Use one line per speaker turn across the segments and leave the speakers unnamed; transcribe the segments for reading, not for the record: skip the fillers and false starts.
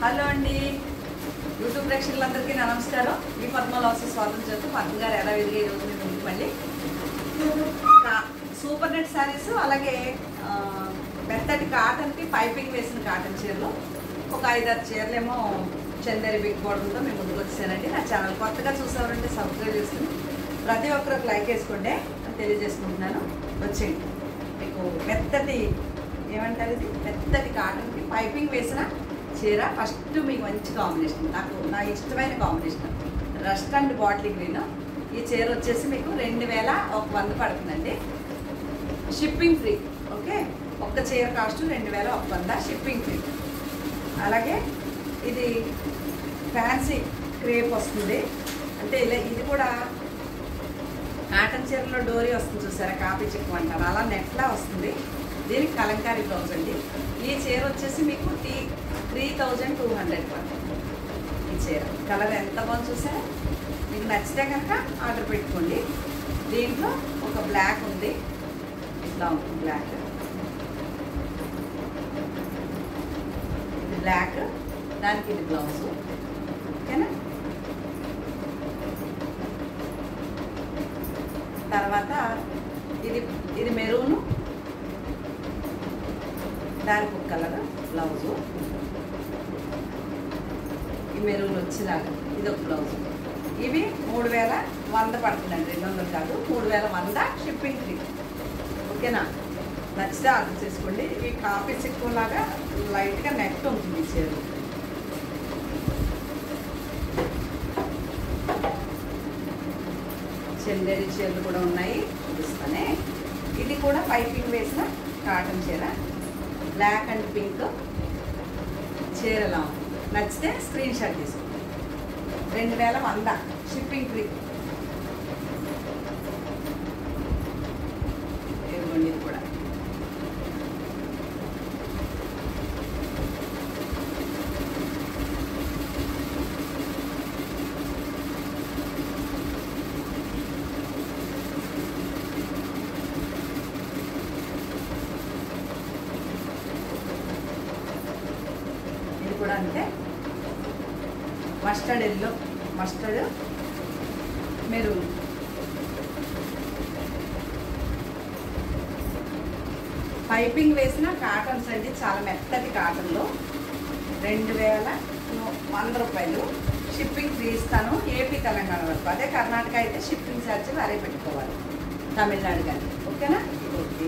Hello అండి, YouTube ప్రేక్షకులందరికీ నమస్కారం. మీ పద్మలాసి స్వాగతం చేస్తూ పద్మ గారు ఎలా ఎదిగే ఈరోజు మేము ముందుకు మళ్ళీ సూపర్ నెట్ శారీస్, అలాగే మెత్తటి కాటన్కి పైపింగ్ వేసిన కాటన్ చీరలు ఒక 5-6 చీరలేమో చందేరి బిగ్ బోర్డర్తో మేము ముందుకు వచ్చానండి. నా ఛానల్ కొత్తగా చూసేవారంటే సబ్స్క్రైబ్ చేసుకుని ప్రతి ఒక్కరికి లైక్ వేసుకోండి అని తెలియజేసుకుంటున్నాను. వచ్చేయండి. మీకు మెత్తటి ఏమంటారు, ఇది మెత్తటి కాటన్కి పైపింగ్ వేసిన చీర. ఫస్ట్ మీకు మంచి కాంబినేషన్, నా ఇష్టమైన combination rust and bottle green. ఈ చీర వచ్చేసి మీకు 2100 పడుతుందండి, షిప్పింగ్ ఫ్రీ. ఓకే, ఒక్క చీర కాస్ట్ 2100, షిప్పింగ్ ఫ్రీ. అలాగే ఇది ఫ్యాన్సీ క్రేప్ వస్తుంది, అంటే ఇలా ఇది కూడా కాటన్ చీరలో డోరీ వస్తుంది చూసారా, కాపీ చిక్కు అంటారు, అలా నెట్లా వస్తుంది. దీనికి కలంకారీ బ్లౌజ్ అండి. ఈ చీర వచ్చేసి మీకు 3200 పడుతుంది. ఈ చీర కలర్ ఎంత బాగుంది చూసారా. మీకు నచ్చితే కనుక ఆర్డర్ పెట్టుకోండి. దీంట్లో ఒక బ్లాక్ ఉంది, ఇట్లా ఉంటుంది బ్లాక్. ఇది బ్లాక్, దానికి ఇది బ్లౌజ్. ఓకేనా. తర్వాత ఇది మెరూను, దానికి ఒక కలర్ బ్లౌజు. ఈ మెరూన్ వచ్చేలాగా ఇది ఒక బ్లౌజు. ఇవి 3100 పడుతుందండి, 200 కాదు, 3100, షిప్పింగ్ ఫ్రీ. ఓకేనా. నచ్చితే ఆర్డర్ చేసుకోండి. ఇవి కాపీ చిక్కులాగా లైట్గా నెట్ ఉంటుంది ఈ చీర. చందేరి చీరలు కూడా ఉన్నాయి, చూపిస్తానే. ఇది కూడా పైపింగ్ వేసిన కాటన్ చీర, బ్లాక్ అండ్ పింక్ చీరలా ఉంది. నచ్చితే స్క్రీన్ షాట్ తీసుకోండి. 2100, షిప్పింగ్ ఫ్రీ. ఇదిగోండి, ఇది కూడా కూడా అంతే. Mustard yellow, mustard maroon. Piping వేసిన కాటన్స్ అండి, చాలా మెత్తటి కాటన్లో 2100 రూపాయలు, షిప్పింగ్ ఫ్రీ ఇస్తాను. ఏపీ తెలంగాణ వరకు. అదే కర్ణాటక అయితే షిప్పింగ్ ఛార్జీలు అరే పెట్టుకోవాలి, తమిళనాడు కానీ. ఓకేనా. ఓకే,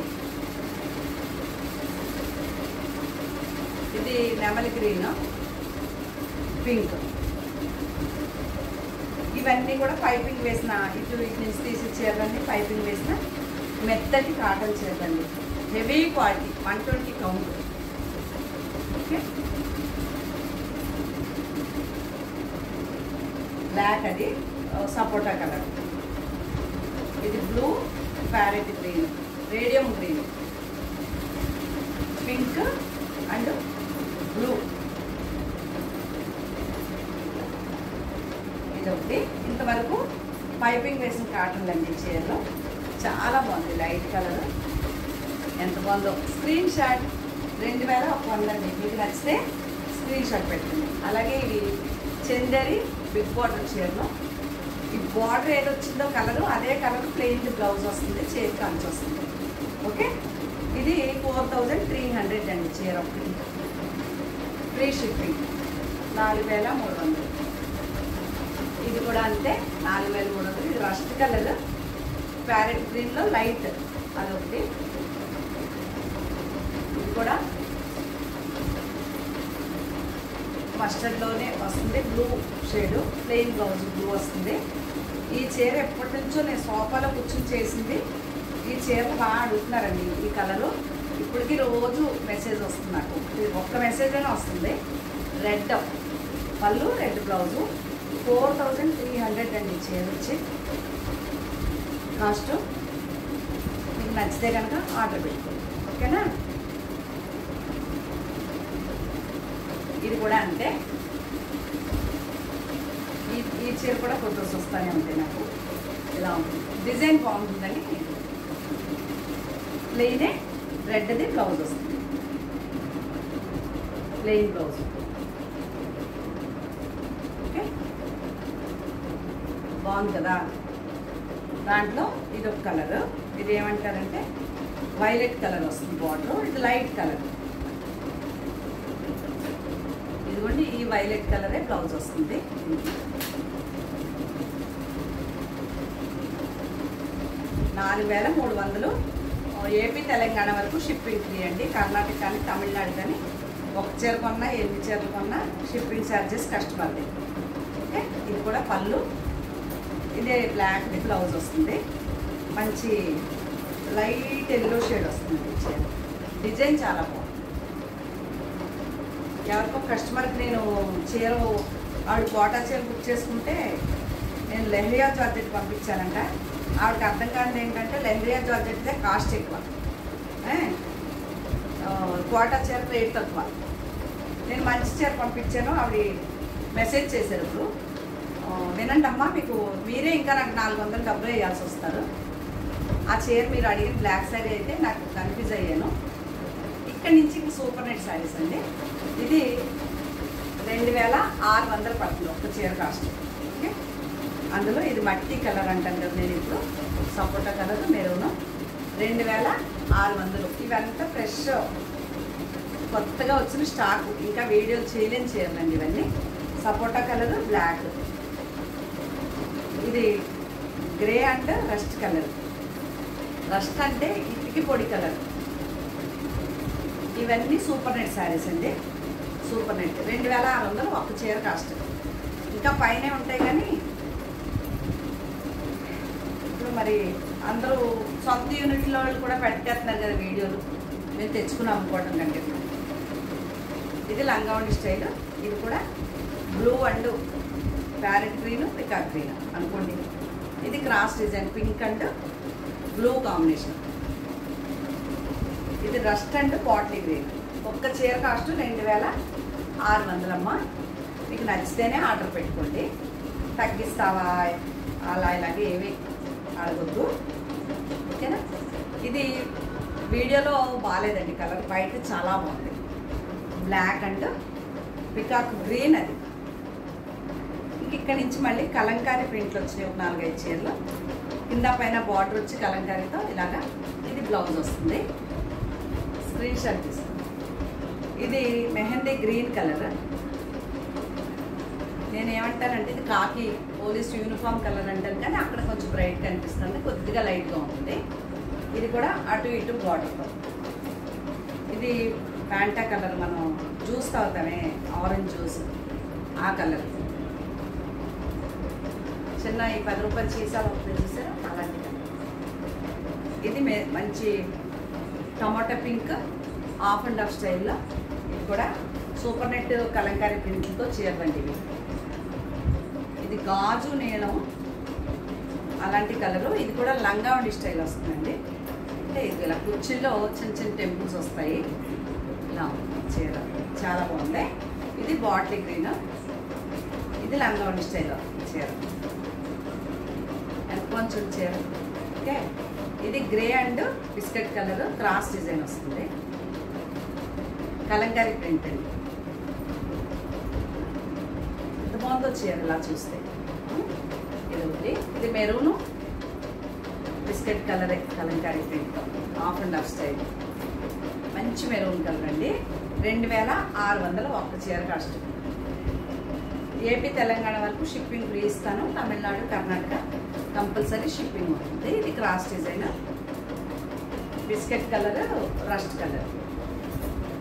ఇది నెమలి గ్రీన్, పింక్. ఇవన్నీ కూడా పైపింగ్ వేసిన, ఇటు నుంచి తీసి చీరలన్నీ పైపింగ్ వేసిన మెత్తటి కాటన్ చీరలండి. Heavy quality, 120 count. Okay. Black, అది సపోటా కలర్. ఇది blue, parrot green, radium green, pink and blue. ఇదొకటి. ఇంతవరకు పైపింగ్ వేసిన కాటన్లు అండి చీరలో. చాలా బాగుంది, లైట్ కలర్, ఎంత బాగుందో. స్క్రీన్ షాట్ 2100 అండి. మీకు నచ్చితే స్క్రీన్ షాట్ పెట్టండి. అలాగే ఇది చందేరి బిగ్ బార్డర్ చీరలో ఈ బార్డర్ ఏది వచ్చిందో కలరు, అదే కలర్ ప్లెయిన్ బ్లౌజ్ వస్తుంది, చేతికి అంచు వస్తుంది. ఓకే. ఇది 4300 అండి చీర ఒకటి, ఫ్రీ షిప్పింగ్. 4300. ఇది కూడా అంతే, 4300. ఇది రస్ట్ కలర్, ప్యారెట్ గ్రీన్లో లైట్, అదొకటి. ఇది కూడా మస్టర్డ్లోనే వస్తుంది, blue shade, plain blouse blue వస్తుంది. ఈ చీర ఎప్పటి నుంచో నేను సోఫాలో కూర్చొని చేసింది. ఈ చీరలు బాగా అడుగుతున్నారండి ఈ కలరు. ఇప్పటికీ రోజు మెసేజ్ వస్తుంది నాకు, ఒక్క మెసేజ్ అయినా వస్తుంది. రెడ్ పళ్ళు, రెడ్ బ్లౌజు. 4300 అండి చీర వచ్చి కాస్ట్. మీకు నచ్చితే కనుక ఆర్డర్ పెట్టుకోండి. ఓకేనా. ఇది కూడా అంతే. ఈ చీర కూడా ఫొటోస్ వస్తానే ఉంటాయి నాకు. ఇలా ఉంటుంది, డిజైన్ బాగుంటుందని. ప్లెయినే, రెడ్ది బ్లౌజ్ వస్తుంది, ప్లెయిన్ బ్లౌజ్. బాగుంది కదా. దాంట్లో ఇది ఒక కలర్, ఇది ఏమంటారంటే వైలెట్ కలర్ వస్తుంది బార్డర్, ఇది లైట్ కలర్. ఇదిగోండి ఈ వైలెట్ కలరే బ్లౌజ్ వస్తుంది. 4300 ఏపీ తెలంగాణ వరకు షిప్పింగ్ ఫ్రీ అండి. కర్ణాటక కానీ తమిళనాడు కానీ ఒక చీర కొన్నా 8 చీరలు కొన్నా షిప్పింగ్ ఛార్జెస్ కస్టమర్ది. ఓకే, ఇది కూడా పళ్ళు, ఇదే బ్లాక్ది బ్లౌజ్ వస్తుంది. మంచి లైట్ ఎల్లో షేడ్ వస్తుంది చీర. డిజైన్ చాలా బాగుంది. ఎవరికో కస్టమర్కి నేను చీర ఆవిడ కోటా చీర బుక్ చేసుకుంటే నేను లెహరియా జార్జెట్ పంపించానంట. ఆవిడకి అర్థం కానిది ఏంటంటే లెహరియా జార్జెట్దే కాస్ట్ ఎక్కువ, కోటా చీర రేట్ తక్కువ. నేను మంచి చీర పంపించాను. ఆవిడ మెసేజ్ చేశారు, ఇప్పుడు వినండి అమ్మా, మీకు మీరే ఇంకా నాకు 400 డబ్బులు వేయాల్సి వస్తారు. ఆ చీర మీరు అడిగిన బ్లాక్ శారీ అయితే నాకు కన్ఫ్యూజ్ అయ్యాను. ఇక్కడి నుంచి సూపర్ నెట్ శారీస్ అండి. ఇది 2600 పడుతుంది ఒక చీర కాస్ట్. ఓకే, అందులో ఇది మట్టి కలర్ అంటాను కదా నేను ఇప్పుడు, సపోటా కలర్ మెరూన్ 2600. ఇవంతా ఫ్రెష్ కొత్తగా వచ్చిన స్టాక్, ఇంకా వీడియోలు చేయలేని చీరలండి ఇవన్నీ. సపోటా కలర్ బ్లాక్, ఇది grey and rust colour. Rust అంటే ఇటుకి పొడి కలర్. ఇవన్నీ సూపర్ నెట్ శారీస్ అండి. సూపర్ నెట్ 2600 ఒక చీర కాస్ట్. ఇంకా పైనే ఉంటాయి కానీ ఇప్పుడు మరి అందరూ సొంత యూనిట్లో వాళ్ళు కూడా పెట్టేస్తున్నారు కదా వీడియోలు, మేము తెచ్చుకుని అమ్ముకోవడం కంటే. ఇది లంగావణి స్టైల్. ఇది కూడా blue and parrot green peacock green అనుకోండి. ఇది cross design pink and blue combination. ఇది రస్ట్ అండ్ బాటిల్ గ్రీన్. ఒక్క చీర కాస్ట్ 2600 అమ్మ. మీకు నచ్చితేనే ఆర్డర్ పెట్టుకోండి. తగ్గిస్తావా అలా ఇలాగే ఏమీ అడగొద్దు, ఓకేనా. ఇది వీడియోలో బాగాలేదండి కలర్, బయట చాలా బాగుంది. Black and peacock green. అది ఇక్కడి నుంచి మళ్ళీ కలంకారీ ప్రింట్లు వచ్చినాయి ఒక 4-5 చీరలు. కింద పైన బార్డర్ వచ్చి కలంకారీతో ఇలాగా. ఇది బ్లౌజ్ వస్తుంది. స్క్రీన్ షాట్ తీసుకోండి. ఇది మెహందీ గ్రీన్ కలర్. నేను ఏమంటానంటే ఇది కాకి పోలీస్ యూనిఫామ్ కలర్ అంటాను, కానీ అక్కడ కొంచెం బ్రైట్ కనిపిస్తుంది, కొద్దిగా లైట్గా ఉంటుంది. ఇది కూడా అటు ఇటు బార్డర్తో. ఇది ప్యాంటా కలర్, మనం జ్యూస్ తాగుతామే ఆరెంజ్ జ్యూస్, ఆ కలర్. చిన్న ఈ 10 రూపాయలు సీసాలు వస్తుంది చూసారా, అలాంటి కలర్. ఇది మంచి టమాటా పింక్ ఆఫ్ అండ్ ఆఫ్ స్టైల్లో. ఇది కూడా సూపర్ నెట్ కలంకారీ ప్రింట్తో చీరలండి ఇవి. ఇది గాజు నీలం అలాంటి కలరు. ఇది కూడా లంగావణి స్టైల్ వస్తుందండి. అంటే ఇది ఇలా కుర్చీలో చిన్న చిన్న టెంపుల్స్ వస్తాయి. ఇలా చీర చాలా బాగుంది. ఇది బాటిల్ గ్రీన్. ఇది లంగావణి స్టైల్ చీర, అండ్ కొంచెం చీర. ఓకే, ఇది grey and biscuit colour cross design వస్తుంది. కలంకారీ ప్రింట్ అండి. ఎంత బాగుందో చీర ఇలా చూస్తే. ఇది ఒకటి. ఇది maroon biscuit colour Kalamkari print of and of style. మంచి మెరూన్ కలర్ అండి. 2600 ఒక్క చీర కాస్ట్. ఏపీ తెలంగాణ వరకు షిప్పింగ్ ఫ్రీ ఇస్తాను. తమిళనాడు కర్ణాటక కంపల్సరీ షిప్పింగ్ ఉంటుంది. ఇది cross design biscuit colour rust colour.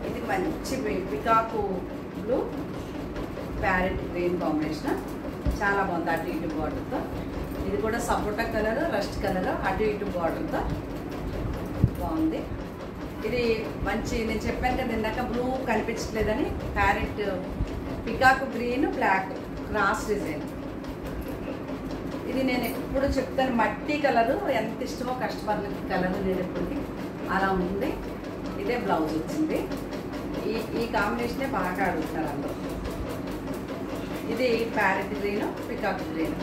ఇది మంచి peacock blue parrot green combination, చాలా బాగుంది అటు ఇటు బార్డర్తో. ఇది కూడా సపోటా కలర్ రస్ట్ కలర్ అటు ఇటు బార్డర్తో బాగుంది. ఇది మంచి, నేను చెప్పాను కదా ఇందాక బ్లూ కనిపించట్లేదని, parrot peacock green black cross design. ఇది నేను ఎప్పుడు చెప్తాను, మట్టి కలరు ఎంత ఇష్టమో కస్టమర్లకి కలర్ నేను ఎప్పుడు అలా ఉంటుంది. ఇదే బ్లౌజ్ వచ్చింది. ఈ కాంబినేషనే బాగా అడుగుతారు అందరూ. ఇది parrot green peacock green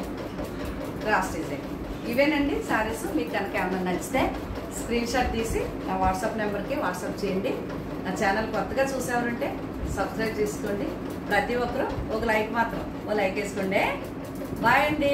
cross design. ఇవేనండి సారీస్. మీకు కనుక ఏమైనా నచ్చితే స్క్రీన్ షాట్ తీసి నా వాట్సాప్ నెంబర్కి వాట్సాప్ చేయండి. నా ఛానల్ కొత్తగా చూసేవారంటే సబ్స్క్రైబ్ చేసుకోండి. ప్రతి ఒక్కరూ ఒక లైక్ మాత్రం ఓ లైక్ వేసుకోండి. బాయ్ అండి.